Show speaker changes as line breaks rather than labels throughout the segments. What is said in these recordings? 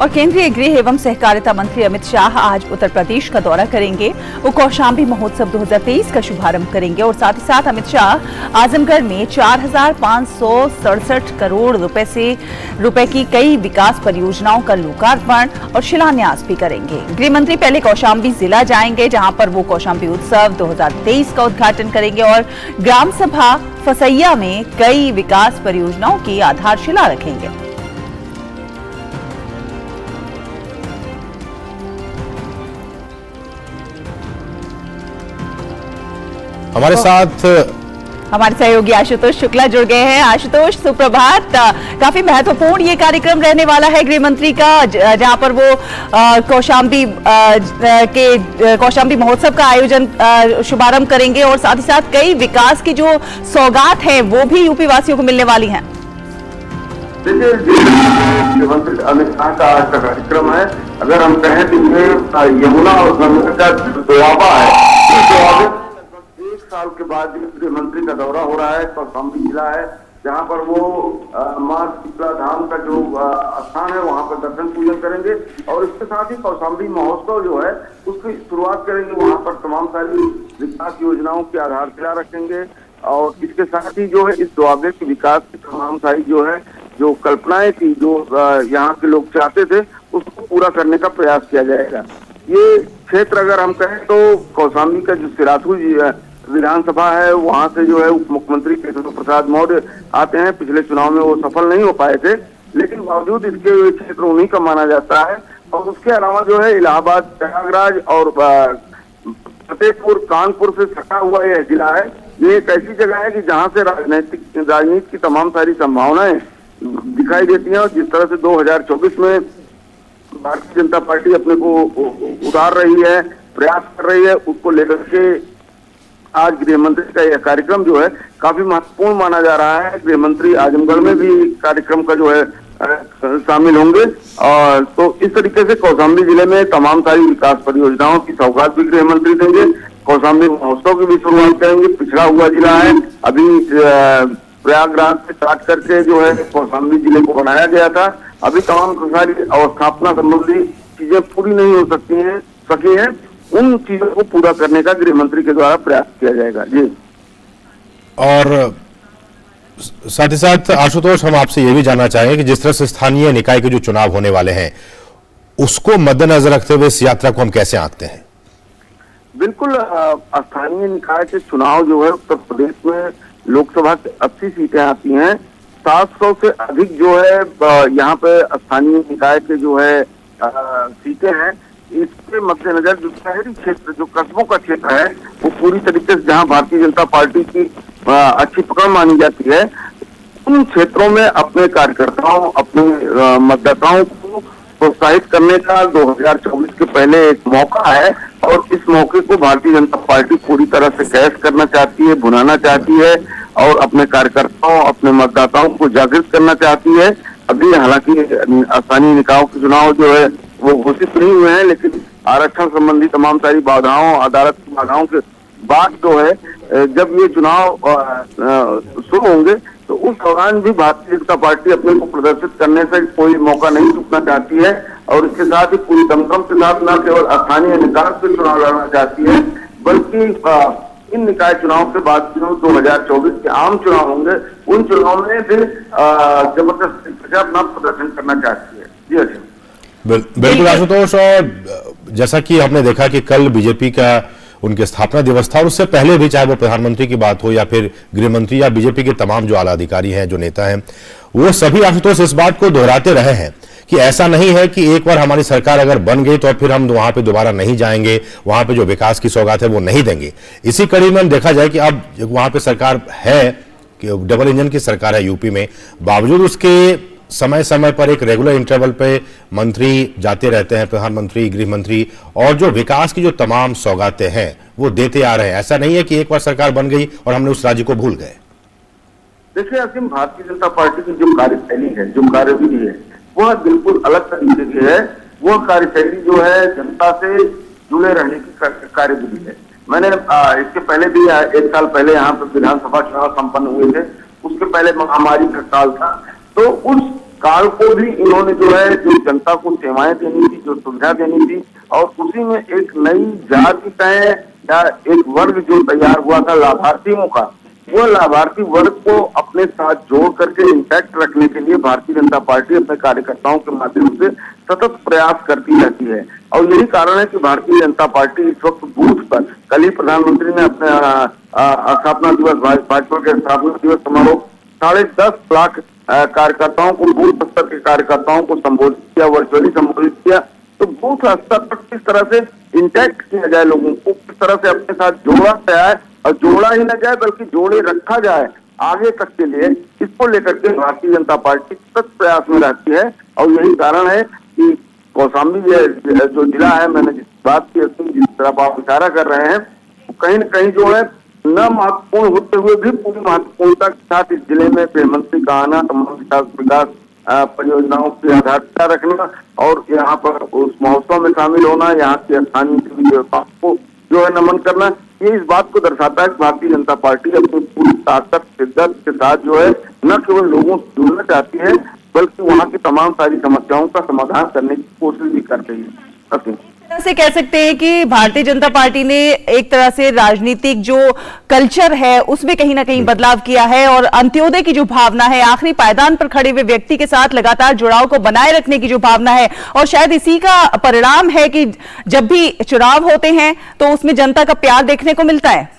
और केंद्रीय गृह एवं सहकारिता मंत्री अमित शाह आज उत्तर प्रदेश का दौरा करेंगे। वो कौशाम्बी महोत्सव 2023 का शुभारंभ करेंगे और साथ ही साथ अमित शाह आजमगढ़ में 4,567 करोड़ रुपए की कई विकास परियोजनाओं का लोकार्पण और शिलान्यास भी करेंगे। गृह मंत्री पहले कौशाम्बी जिला जाएंगे, जहां पर वो कौशाम्बी उत्सव 2023 का उद्घाटन करेंगे और ग्राम सभा फसैया में कई विकास परियोजनाओं की आधारशिला रखेंगे।
हमारे साथ
हमारे सहयोगी आशुतोष शुक्ला जुड़ गए हैं। आशुतोष, सुप्रभात। काफी महत्वपूर्ण ये कार्यक्रम रहने वाला है गृह मंत्री का, जहां पर वो कौशाम्बी महोत्सव का आयोजन शुभारंभ करेंगे और साथ ही साथ कई विकास की जो सौगात है वो भी यूपी वासियों को मिलने वाली हैं।
देखिए, गृह मंत्री अमित शाह का आज का कार्यक्रम है। अगर हम कहें तो यमुना और गंगा का दुआबा है, इस दुआबे एक साल के बाद गृह मंत्री का दौरा हो रहा है। कौशाम्बी जिला है, जहां पर वो मां शीतला धाम का जो स्थान है वहां पर दर्शन पूजन करेंगे और इसके साथ ही कौशाम्बी महोत्सव जो है उसकी शुरुआत करेंगे। वहां पर तमाम सारी विकास योजनाओं की आधारशिला रखेंगे और इसके साथ ही जो है इस दुआबे के विकास की तमाम सारी जो है जो कल्पनाएं थी, जो यहाँ के लोग चाहते थे, उसको पूरा करने का प्रयास किया जाएगा। ये क्षेत्र अगर हम कहें तो कौशाम्बी का जो सिराथू विधानसभा है, वहां से जो है उप मुख्यमंत्री केशव प्रसाद मौर्य आते हैं। पिछले चुनाव में वो सफल नहीं हो पाए थे, लेकिन बावजूद इसके क्षेत्र उन्हीं का माना जाता है। और उसके अलावा जो है इलाहाबाद, प्रयागराज और फतेहपुर, कानपुर से सटा हुआ यह जिला है। ये एक ऐसी जगह है कि जहां से राजनीति की तमाम सारी संभावनाएं दिखाई देती हैं और जिस तरह से 2024 में भारतीय जनता पार्टी अपने को उतार रही है, प्रयास कर रही है, उसको लेकर के आज गृह मंत्री का यह कार्यक्रम जो है काफी महत्वपूर्ण माना जा रहा है। गृह मंत्री आजमगढ़ में भी कार्यक्रम का जो है शामिल होंगे और तो इस तरीके से कौशाम्बी जिले में तमाम सारी विकास परियोजनाओं की सौगात भी गृह मंत्री देंगे। कौशाम्बी महोत्सव की भी शुरुआत करेंगे। पिछड़ा हुआ जिला है, अभी प्रयागराज से काट करके जो है कौशाम्बी जिले को बनाया गया था। अभी तमाम सारी अवस्थापना संबंधी चीजें पूरी नहीं हो सकी हैं। उन चीजों को पूरा करने का गृह मंत्री के द्वारा प्रयास किया जाएगा। जी,
और साथ ही साथ आशुतोष, हम आपसे ये भी जानना चाहेंगे कि जिस तरह से स्थानीय निकाय के जो चुनाव होने वाले हैं उसको मद्देनजर रखते हुए इस यात्रा को हम कैसे आंकते हैं?
बिल्कुल, स्थानीय निकाय के चुनाव जो है उत्तर प्रदेश में लोकसभा की 80 सीटें आती हैं। 700 से अधिक जो है यहाँ पे स्थानीय निकाय के जो है सीटें हैं। इसके मद्देनजर जो शहरी क्षेत्र, जो कस्बों का क्षेत्र है, वो पूरी तरीके से जहां भारतीय जनता पार्टी की अच्छी पकड़ मानी जाती है, उन क्षेत्रों में अपने कार्यकर्ताओं, अपने मतदाताओं को प्रोत्साहित करने का 2024 के पहले एक मौका है और इस मौके को भारतीय जनता पार्टी पूरी तरह से कैश करना चाहती है, भुनाना चाहती है और अपने कार्यकर्ताओं, अपने मतदाताओं को जागृत करना चाहती है। अभी हालांकि स्थानीय निकायों के चुनाव जो है वो घोषित नहीं हुए हैं, लेकिन आरक्षण संबंधी तमाम सारी बाधाओं, अदालत की बाधाओं के बाद जो है जब ये चुनाव शुरू होंगे तो उस दौरान भी भारतीय जनता पार्टी अपने को प्रदर्शित करने से कोई मौका नहीं चूकना चाहती है और इसके साथ ही पूरी दमखम के साथ न केवल स्थानीय निकाय से चुनाव लड़ना चाहती है, बल्कि इन निकाय चुनाव के बाद जो 2024 के आम चुनाव होंगे, उन चुनाव में भी जबरदस्त अपना प्रदर्शन करना चाहती है। जी अच्छा,
बिल्कुल आशुतोष, और जैसा कि हमने देखा कि कल बीजेपी का उनके स्थापना दिवस था और उससे पहले भी, चाहे वो प्रधानमंत्री की बात हो या फिर गृह मंत्री या बीजेपी के तमाम जो आला अधिकारी हैं, जो नेता हैं, वो सभी आशुतोष इस बात को दोहराते रहे हैं कि ऐसा नहीं है कि एक बार हमारी सरकार अगर बन गई तो फिर हम वहां पे दोबारा नहीं जाएंगे, वहां पे जो विकास की सौगात है वो नहीं देंगे। इसी कड़ी में देखा जाए कि अब वहां पे सरकार है, कि डबल इंजन की सरकार है यूपी में, बावजूद उसके समय समय पर एक रेगुलर इंटरवल पे मंत्री जाते रहते हैं, प्रधानमंत्री, गृह मंत्री, और जो विकास की जो तमाम सौगातें हैं वो देते आ रहे हैं। ऐसा नहीं है कि एक बार सरकार बन गई और हमने उस राज्य को भूल गए।
देखिए असीम, भारतीय जनता पार्टी की जो कार्यशैली है, जो कार्यविधि है, वह बिल्कुल अलग तरीके की है। वह कार्यशैली जो है जनता से जुड़े रहने की कार्यविधि है। मैंने इसके पहले भी 1 साल पहले यहाँ पर विधानसभा चुनाव संपन्न हुए थे, उसके पहले महामारी का काल था, तो उस काल को भी इन्होंने जो है जो जनता को सेवाएं देनी थी, जो सुविधा देनी थी, और उसी में एक नई जाति तय या एक वर्ग जो तैयार हुआ था लाभार्थियों का, वो लाभार्थी वर्ग को अपने साथ जोड़ करके इंटैक्ट रखने के लिए भारतीय जनता पार्टी अपने कार्यकर्ताओं के माध्यम से सतत प्रयास करती रहती है। और यही कारण है कि भारतीय जनता पार्टी इस वक्त बूथ पर, कल ही प्रधानमंत्री ने अपने स्थापना दिवस, भाजपा के स्थापना दिवस समारोह 10.5 लाख कार्यकर्ताओं को, बूथ स्तर के कार्यकर्ताओं को संबोधित किया, वर्चुअली संबोधित किया। तो बूथ स्तर पर किस तरह से इंटैक्ट किया जाए, लोगों को किस तरह से अपने साथ जोड़ा जाए, और जोड़ा ही न जाए बल्कि जोड़े रखा जाए आगे तक के लिए, इसको लेकर के भारतीय जनता पार्टी सतत प्रयास में रहती है। और यही कारण है कि कौशाम्बी जो जिला है, मैंने जिस बात की, जिस तरफ आप इशारा कर रहे हैं, कहीं न कहीं जो है न महत्वपूर्ण होते हुए भी पूरी महत्वपूर्णता के साथ इस जिले में गृहमंत्री का आना, तमाम विकास परियोजनाओं की आधारता रखना और यहाँ पर उस महोत्सव में शामिल होना, यहाँ की स्थानीय देवताओं को जो है नमन करना, ये इस बात को दर्शाता है कि भारतीय जनता पार्टी अपनी पूरी ताकत शिद्दत के साथ जो है न केवल लोगों से जुड़ना चाहती है, बल्कि वहाँ की तमाम सारी समस्याओं का समाधान करने की कोशिश भी कर रही है।
से कह सकते हैं कि भारतीय जनता पार्टी ने एक तरह से राजनीतिक जो कल्चर है उसमें कहीं ना कहीं बदलाव किया है, और अंत्योदय की जो भावना है, आखिरी पायदान पर खड़े हुए व्यक्ति के साथ लगातार जुड़ाव को बनाए रखने की जो भावना है, और शायद इसी का परिणाम है कि जब भी चुनाव होते हैं तो उसमें जनता का प्यार देखने को मिलता है।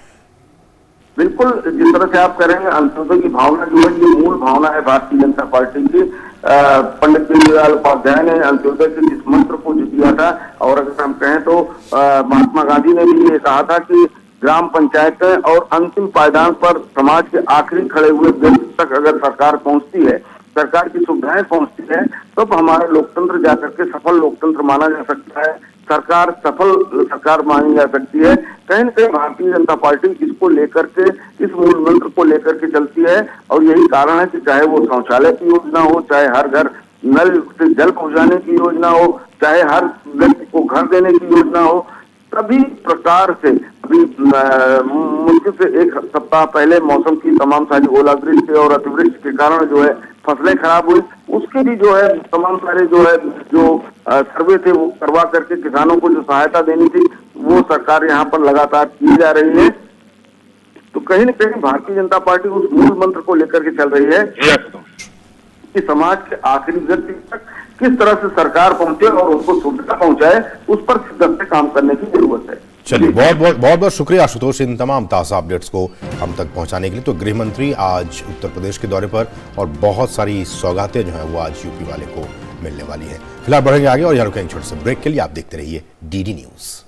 बिल्कुल, जिस तरह से आप करेंगे, अंत्योदय की भावना जो है ये मूल भावना है भारतीय जनता पार्टी की। पंडित दीनदयाल उपाध्याय ने अंत्योदय के इस मंत्र को जो दिया था, और अगर हम कहें तो महात्मा गांधी ने भी ये कहा था कि ग्राम पंचायतें और अंतिम पायदान पर समाज के आखिरी खड़े हुए व्यक्ति तक अगर सरकार पहुंचती है, सरकार की सुविधाएं पहुंचती है, तब हमारा लोकतंत्र जाकर के सफल लोकतंत्र माना जा सकता है, सरकार सफल सरकार मानी जा सकती है। कहीं न कहीं भारतीय जनता पार्टी इसको लेकर के, इस मूल मंत्र को लेकर के चलती है, और यही कारण है कि चाहे वो शौचालय की योजना हो, चाहे हर घर नल से जल पहुंचाने की योजना हो, चाहे हर व्यक्ति को घर देने की योजना हो, सभी प्रकार से अभी मुश्किल से एक सप्ताह पहले मौसम की तमाम सारी ओलावृष्टि और अतिवृष्टि के कारण जो है फसलें खराब हुई, उसके भी जो है तमाम सारे जो है जो सर्वे थे वो करवा करके किसानों को जो सहायता देनी थी वो सरकार यहाँ पर लगातार की जा रही है। तो कहीं न कहीं भारतीय जनता पार्टी उस मूल मंत्र को लेकर के चल रही है कि समाज के आखिरी व्यक्ति तक किस तरह से सरकार पहुंचे और उनको सुविधा पहुंचाए, उस पर शिद्दत से काम करने की जरूरत है।
चलिए, बहुत बहुत शुक्रिया आशुतोष इन तमाम ताज़ा अपडेट्स को हम तक पहुंचाने के लिए। तो गृह मंत्री आज उत्तर प्रदेश के दौरे पर, और बहुत सारी सौगातें जो है वो आज यूपी वाले को मिलने वाली है। फिलहाल बढ़ेंगे आगे और यहाँ रुकेंगे छोटे से ब्रेक के लिए। आप देखते रहिए DD न्यूज़।